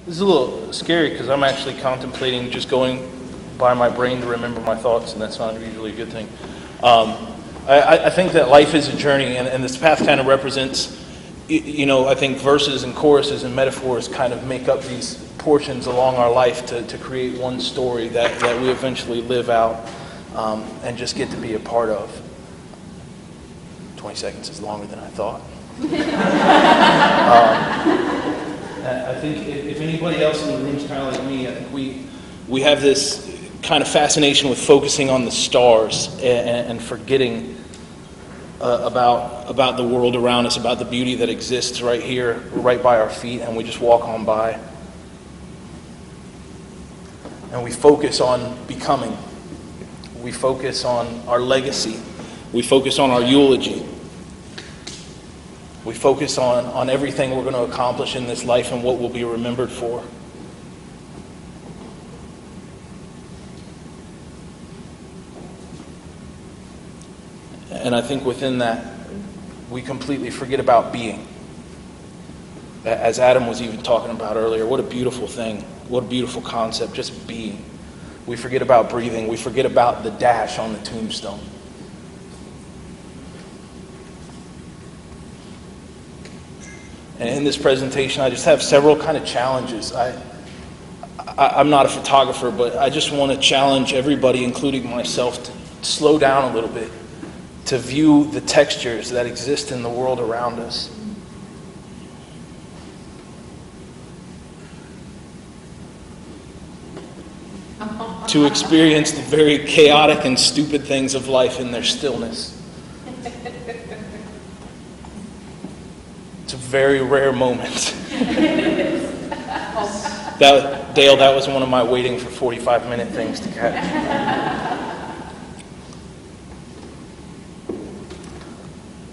This is a little scary because I'm actually contemplating just going by my brain to remember my thoughts, and that's not usually a good thing. I think that life is a journey, and this path kind of represents, I think verses and choruses and metaphors kind of make up these portions along our life to create one story that we eventually live out and just get to be a part of. 20 seconds is longer than I thought. I think if anybody else in the room is kind of like me, I think we have this kind of fascination with focusing on the stars and forgetting about the world around us, about the beauty that exists right here, right by our feet, and we just walk on by. And we focus on becoming. We focus on our legacy. We focus on our eulogy. We focus on everything we're going to accomplish in this life and what we'll be remembered for. And I think within that, we completely forget about being. As Adam was even talking about earlier, what a beautiful thing. What a beautiful concept, just being. We forget about breathing. We forget about the dash on the tombstone. And in this presentation, I just have several kind of challenges. I'm not a photographer, but I just want to challenge everybody, including myself, to slow down a little bit, to view the textures that exist in the world around us. To experience the very chaotic and stupid things of life in their stillness. It's a very rare moment. Dale, that was one of my waiting for 45-minute things to catch.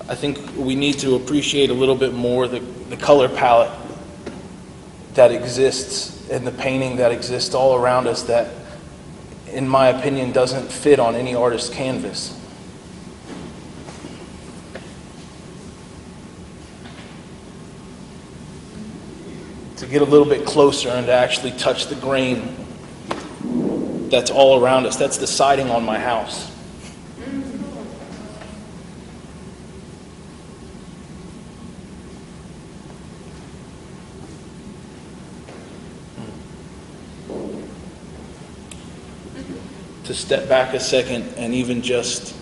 I think we need to appreciate a little bit more the color palette that exists and the painting that exists all around us that, in my opinion, doesn't fit on any artist's canvas. To get a little bit closer and to actually touch the grain that's all around us. That's the siding on my house. To step back a second and even just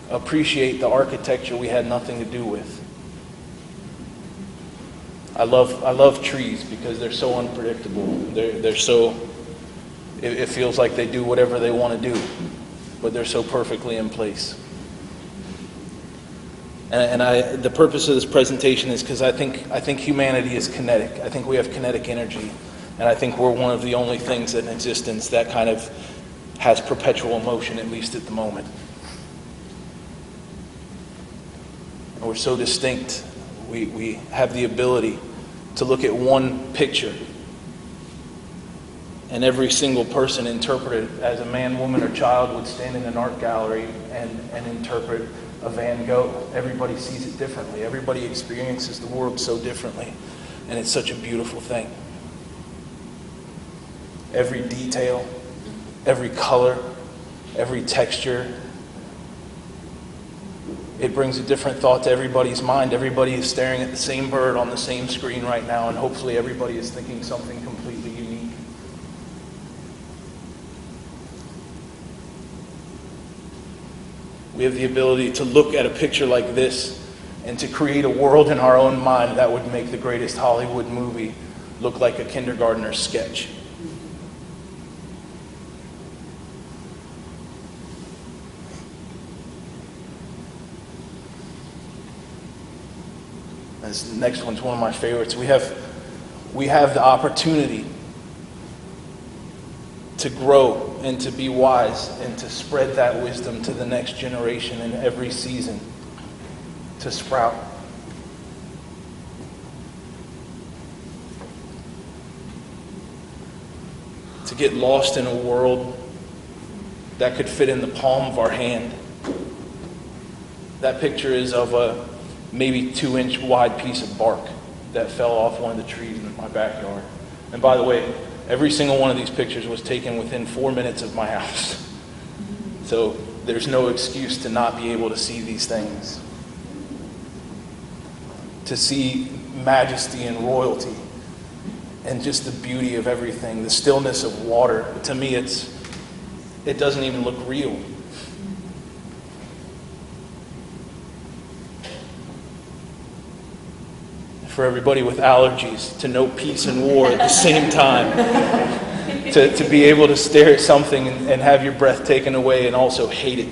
appreciate the architecture we had nothing to do with. I love trees because they're so unpredictable. They're so, it feels like they do whatever they want to do, but they're so perfectly in place. And the purpose of this presentation is because I think humanity is kinetic. I think we have kinetic energy, and I think we're one of the only things in existence that kind of has perpetual motion, at least at the moment. And we're so distinct. We have the ability to look at one picture and every single person interpret it as a man, woman, or child would stand in an art gallery and interpret a Van Gogh. Everybody sees it differently. Everybody experiences the world so differently. And it's such a beautiful thing. Every detail, every color, every texture, it brings a different thought to everybody's mind. Everybody is staring at the same bird on the same screen right now, and hopefully everybody is thinking something completely unique. We have the ability to look at a picture like this and to create a world in our own mind that would make the greatest Hollywood movie look like a kindergartner's sketch. This next one's one of my favorites. We have the opportunity to grow and to be wise and to spread that wisdom to the next generation in every season, to sprout. To get lost in a world that could fit in the palm of our hand. That picture is of a maybe 2-inch wide piece of bark that fell off one of the trees in my backyard. And by the way, every single one of these pictures was taken within 4 minutes of my house. So there's no excuse to not be able to see these things. To see majesty and royalty and just the beauty of everything, the stillness of water. To me, it doesn't even look real. For everybody with allergies, to know peace and war at the same time. To be able to stare at something and have your breath taken away and also hate it.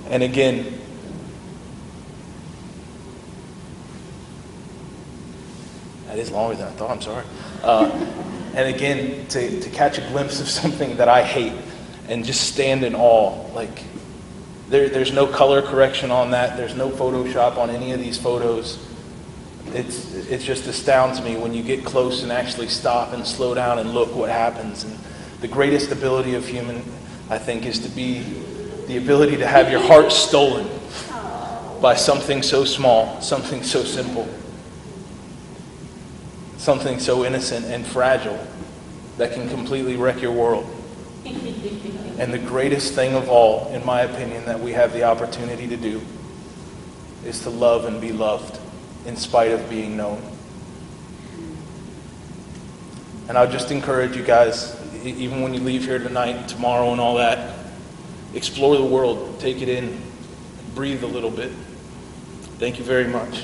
And again, that is longer than I thought, I'm sorry. And again, to catch a glimpse of something that I hate and just stand in awe. Like, there's no color correction on that. There's no Photoshop on any of these photos. It just astounds me when you get close and actually stop and slow down and look what happens. And the greatest ability of human, I think, is to be the ability to have your heart stolen by something so small, something so simple, something so innocent and fragile that can completely wreck your world. And the greatest thing of all, in my opinion, that we have the opportunity to do is to love and be loved in spite of being known. And I'll just encourage you guys, even when you leave here tonight, tomorrow and all that, explore the world, take it in, breathe a little bit. Thank you very much.